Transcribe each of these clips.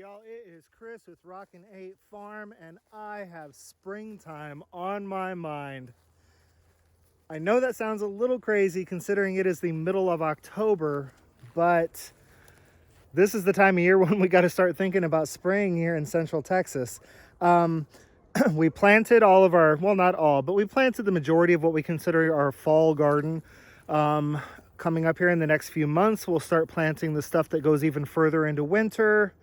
y'all? It is Chris with Rockin' 8 Farm, and I have springtime on my mind. I know that sounds a little crazy considering it is the middle of October, but this is the time of year when we got to start thinking about spring here in Central Texas. We planted all of our, well, not all, but we planted the majority of what we consider our fall garden. Coming up here in the next few months, we'll start planting the stuff that goes even further into winter.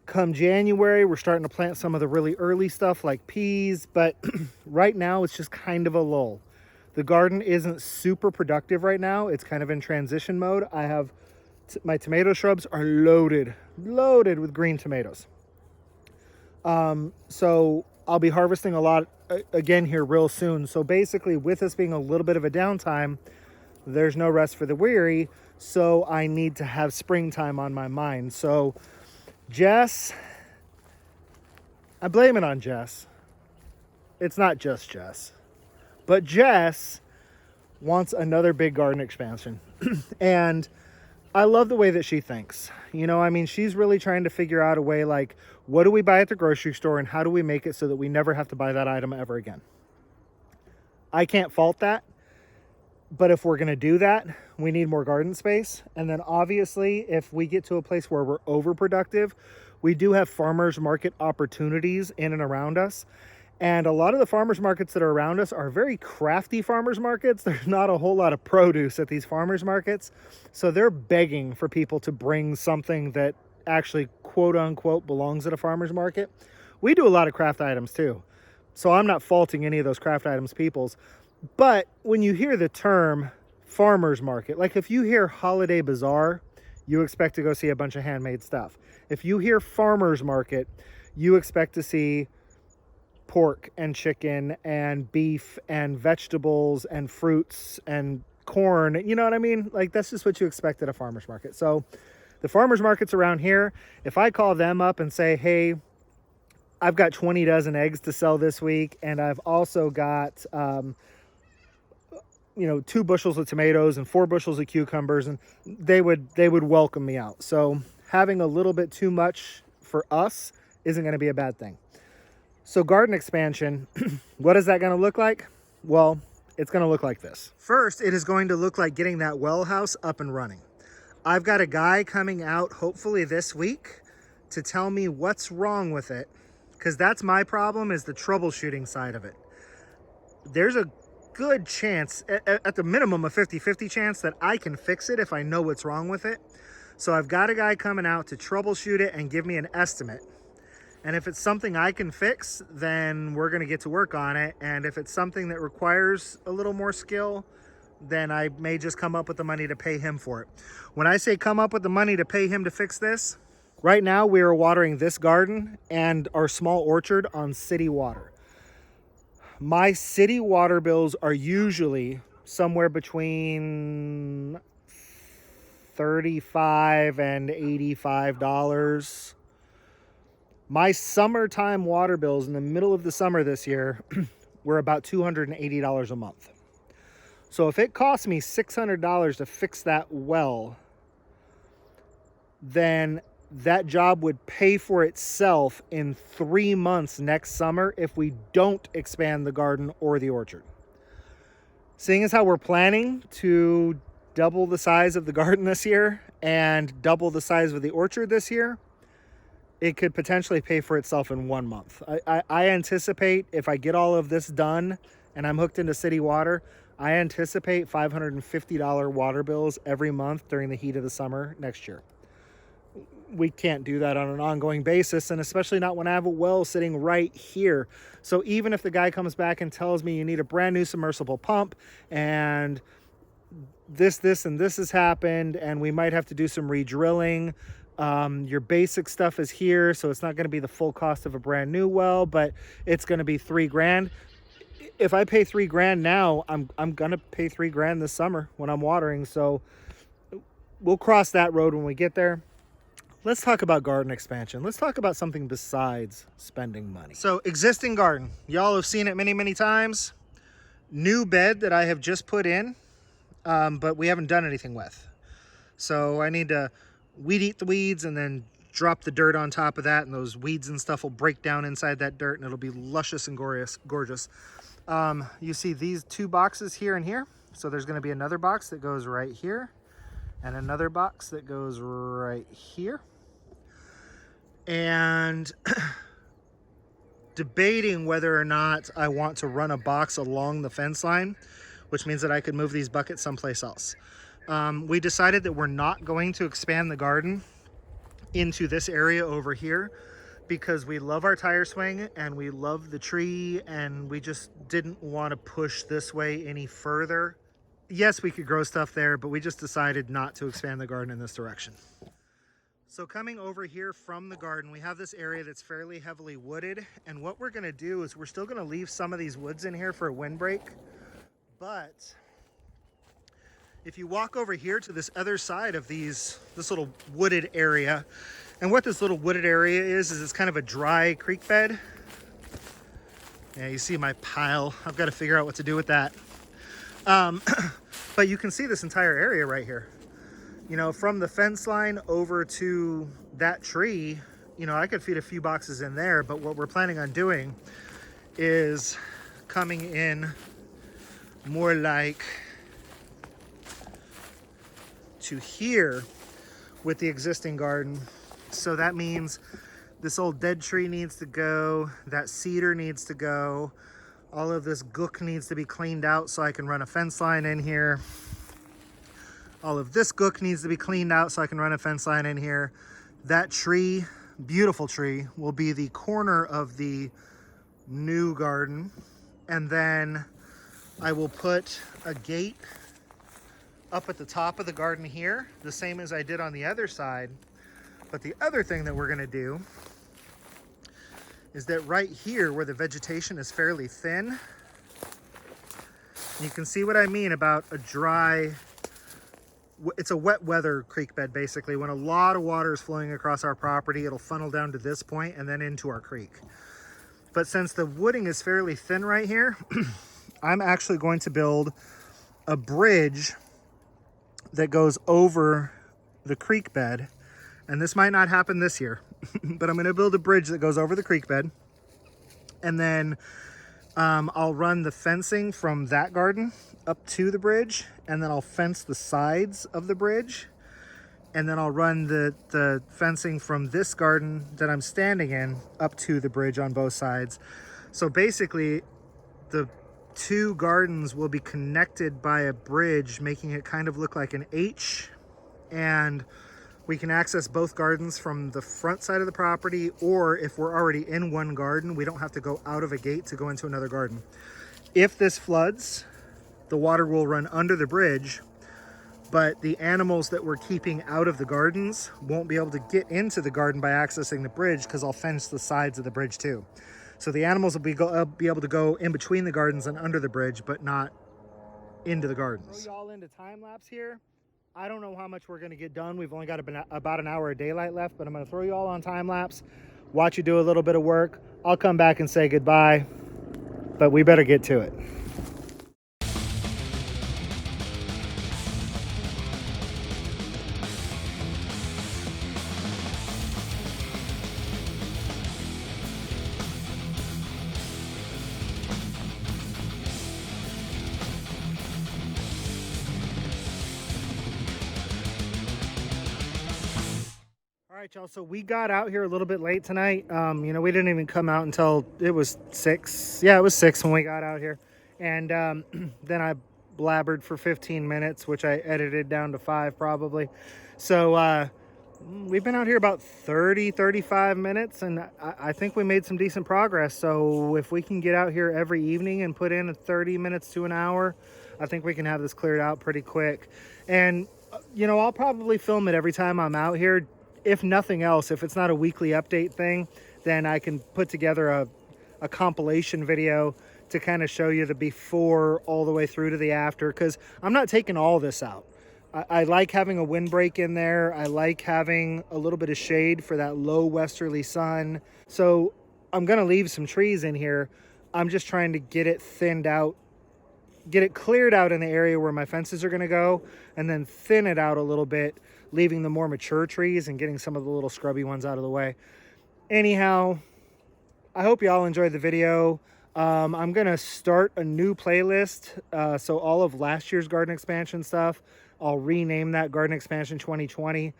Come January, we're starting to plant some of the really early stuff like peas, but right now it's just kind of a lull. The garden isn't super productive right now. It's kind of in transition mode. I have my tomato shrubs are loaded with green tomatoes. So I'll be harvesting a lot again here real soon. So basically, with this being a little bit of a downtime, there's no rest for the weary. So I need to have springtime on my mind. So Jess, I blame it on Jess. It's not just Jess, but Jess wants another big garden expansion. And I love the way that she thinks. You know, I mean, she's really trying to figure out a way like, what do we buy at the grocery store and how do we make it so that we never have to buy that item ever again? I can't fault that. But if we're going to do that, we need more garden space. And then obviously, if we get to a place where we're overproductive, we do have farmers market opportunities in and around us. And a lot of the farmers markets that are around us are very crafty farmers markets. There's not a whole lot of produce at these farmers markets. So they're begging for people to bring something that actually, quote unquote, belongs at a farmers market. We do a lot of craft items too. So I'm not faulting any of those craft items people's. But when you hear the term farmer's market, like if you hear holiday bazaar, you expect to go see a bunch of handmade stuff. If you hear farmer's market, you expect to see pork and chicken and beef and vegetables and fruits and corn. You know what I mean? Like that's just what you expect at a farmer's market. So the farmer's markets around here, if I call them up and say, hey, I've got 20 dozen eggs to sell this week, and I've also got 2 bushels of tomatoes and 4 bushels of cucumbers, and they would welcome me out. So having a little bit too much for us isn't going to be a bad thing. So garden expansion, what is that going to look like? Well, it's going to look like this. First, it is going to look like getting that well house up and running. I've got a guy coming out hopefully this week to tell me what's wrong with it, because that's my problem, is the troubleshooting side of it. There's a good chance, at the minimum a 50-50 chance, that I can fix it if I know what's wrong with it. So I've got a guy coming out to troubleshoot it and give me an estimate. And if it's something I can fix, then we're going to get to work on it. And if it's something that requires a little more skill, then I may just come up with the money to pay him for it. When I say come up with the money to pay him to fix this, right now we are watering this garden and our small orchard on city water. My city water bills are usually somewhere between $35 and $85. My summertime water bills in the middle of the summer this year were about $280 a month. So if it costs me $600 to fix that well, then that job would pay for itself in 3 months next summer if we don't expand the garden or the orchard. Seeing as how we're planning to double the size of the garden this year and double the size of the orchard this year, it could potentially pay for itself in 1 month. I anticipate if I get all of this done and I'm hooked into city water, I anticipate $550 water bills every month during the heat of the summer next year. We can't do that on an ongoing basis, and especially not when I have a well sitting right here. So even if the guy comes back and tells me you need a brand new submersible pump and this has happened and we might have to do some re-drilling, your basic stuff is here, so it's not going to be the full cost of a brand new well, but it's going to be $3,000. If I pay $3,000 now, I'm going to pay $3,000 this summer when I'm watering. So we'll cross that road when we get there. Let's talk about garden expansion. Let's talk about something besides spending money. So existing garden, y'all have seen it many, many times. New bed that I have just put in, but we haven't done anything with. So I need to weed eat the weeds and then drop the dirt on top of that, and those weeds and stuff will break down inside that dirt, and it'll be luscious and gorgeous. You see these two boxes here and here. So there's going to be another box that goes right here, and another box that goes right here. And debating whether or not I want to run a box along the fence line, which means that I could move these buckets someplace else. We decided that we're not going to expand the garden into this area over here because we love our tire swing and we love the tree, and we just didn't want to push this way any further. Yes, we could grow stuff there, but we just decided not to expand the garden in this direction. So coming over here from the garden, we have this area that's fairly heavily wooded, and what we're going to do is we're still going to leave some of these woods in here for a windbreak. But if you walk over here to this other side of this little wooded area, and what this little wooded area is it's kind of a dry creek bed. Yeah, you see my pile. I've got to figure out what to do with that. But you can see this entire area right here. You know, from the fence line over to that tree, you know, I could feed a few boxes in there, but what we're planning on doing is coming in more like to here with the existing garden. So that means this old dead tree needs to go, that cedar needs to go, all of this gook needs to be cleaned out so I can run a fence line in here. All of this gook needs to be cleaned out so I can run a fence line in here. That tree, beautiful tree, will be the corner of the new garden. And then I will put a gate up at the top of the garden here, the same as I did on the other side. But the other thing that we're gonna do is that right here where the vegetation is fairly thin, you can see what I mean about a dry, it's a wet weather creek bed basically. When a lot of water is flowing across our property, it'll funnel down to this point and then into our creek. But since the wooding is fairly thin right here, I'm actually going to build a bridge that goes over the creek bed. And this might not happen this year, but I'm going to build a bridge that goes over the creek bed. And then I'll run the fencing from that garden up to the bridge. And then I'll fence the sides of the bridge. And then I'll run the fencing from this garden that I'm standing in up to the bridge on both sides. So basically, the two gardens will be connected by a bridge, making it kind of look like an H. And we can access both gardens from the front side of the property, or if we're already in one garden, we don't have to go out of a gate to go into another garden. If this floods, the water will run under the bridge, but the animals that we're keeping out of the gardens won't be able to get into the garden by accessing the bridge because I'll fence the sides of the bridge too. So the animals will be able to go in between the gardens and under the bridge, but not into the gardens. Throw y'all into time lapse here. I don't know how much we're gonna get done. We've only got about an hour of daylight left, but I'm gonna throw you all on time lapse, watch you do a little bit of work. I'll come back and say goodbye, but we better get to it. All right, y'all, so we got out here a little bit late tonight. You know, we didn't even come out until it was 6. Yeah, it was 6 when we got out here. And then I blabbered for 15 minutes, which I edited down to 5 probably. So we've been out here about 35 minutes, and I think we made some decent progress. So if we can get out here every evening and put in 30 minutes to an hour, I think we can have this cleared out pretty quick. And, you know, I'll probably film it every time I'm out here. If nothing else, if it's not a weekly update thing, then I can put together a compilation video to kind of show you the before all the way through to the after, because I'm not taking all this out. I like having a windbreak in there. I like having a little bit of shade for that low westerly sun. So I'm going to leave some trees in here. I'm just trying to get it thinned out, get it cleared out in the area where my fences are going to go, and then thin it out a little bit, leaving the more mature trees and getting some of the little scrubby ones out of the way. Anyhow, I hope y'all enjoyed the video. I'm gonna start a new playlist. So all of last year's garden expansion stuff, I'll rename that Garden Expansion 2020.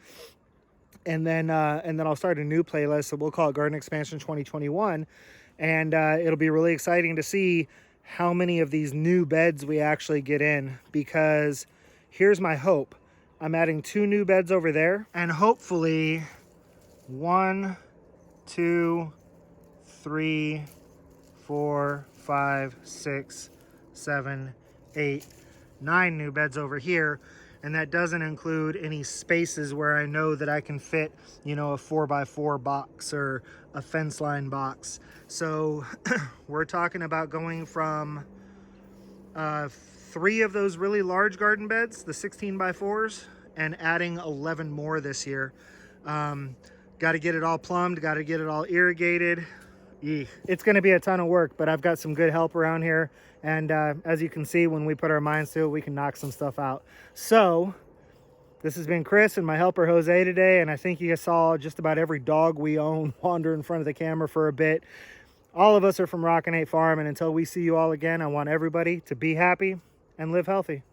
And then I'll start a new playlist. So we'll call it Garden Expansion 2021. And it'll be really exciting to see how many of these new beds we actually get in, because here's my hope. I'm adding 2 new beds over there, and hopefully 1, 2, 3, 4, 5, 6, 7, 8, 9 new beds over here. And that doesn't include any spaces where I know that I can fit, you know, a 4x4 box or a fence line box. So we're talking about going from 3 of those really large garden beds, the 16x4s, and adding 11 more this year. Got to get it all plumbed, got to get it all irrigated. It's going to be a ton of work, but I've got some good help around here. And as you can see, when we put our minds to it, we can knock some stuff out. So this has been Chris and my helper Jose today. And I think you saw just about every dog we own wander in front of the camera for a bit. All of us are from Rockin Farm. And until we see you all again, I want everybody to be happy and live healthy.